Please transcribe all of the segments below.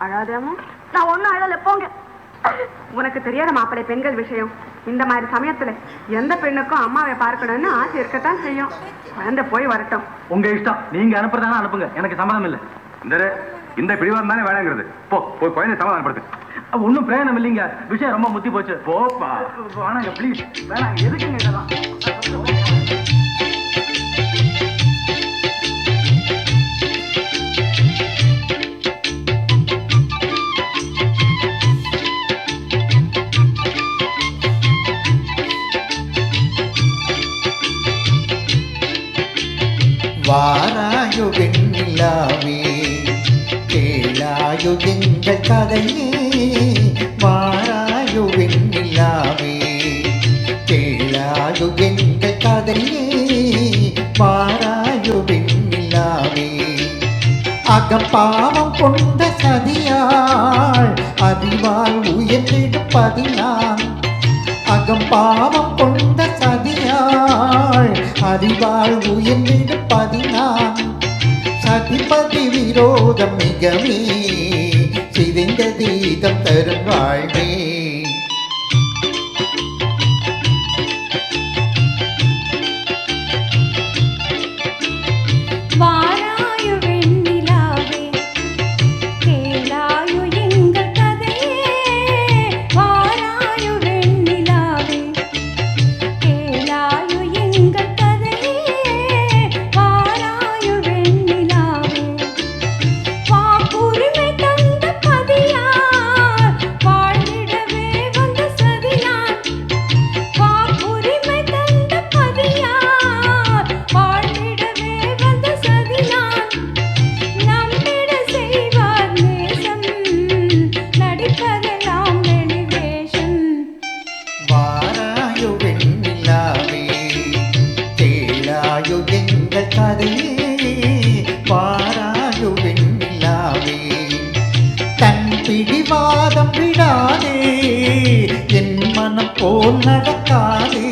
அழாதாமோ? நான் ஒன்னும் அழல, போங்க. உனக்கு தெரியாத மாப்பிள்ளை பெண்கள் விஷயம். இந்த மாதிரி சமயத்துல எந்த பெண்ணுக்கும் அம்மாவை பார்க்கணும்னு ஆசை இருக்கத்தான் செய்யும். குழந்தை போய் வரட்டும். உங்க இஷ்டம். நீங்க அனுப்புறதானே அனுப்புங்க, எனக்கு சம்மதம் இல்லை. இந்த பிடிவாதம் தானே வேலைங்கிறது. போய் குழந்தை சமாதானப்படுத்து. ஒன்னும் பிரயோஜனம் இல்லைங்க. விஷயம் ரொம்ப முத்தி போச்சு. போப்பா வேணாங்க, ப்ளீஸ் வேணாங்க. எதுக்குங்க இதெல்லாம்? வாராயோ வெண்ணிலாவே, கேளாயோ எங்கள் கதையே. வாராயோ வெண்ணிலாவே, கேளாயோ எங்கள் கதையே. வாராயோ வெண்ணிலாவே, அகப்பாவம் கொண்ட சதியாள் அறிவால் உயர்ந்திடுப்பதினான். அகப்பாவம் கொண்ட சதியாள் அறிவாள் உயர்ந்திடுப்பதினான். சதிபதி விரோதம் மிகவே சிதைந்த தீதம் தரும் வாழ்வே. பிடிவாதம் விடாதே, என் மனம் போல் நடக்காதே.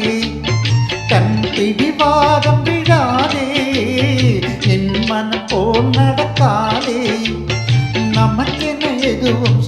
தன் பிடிவாதம் விடாதே, என் மனம் போல் நடக்காதே. நமக்கென எதுவும்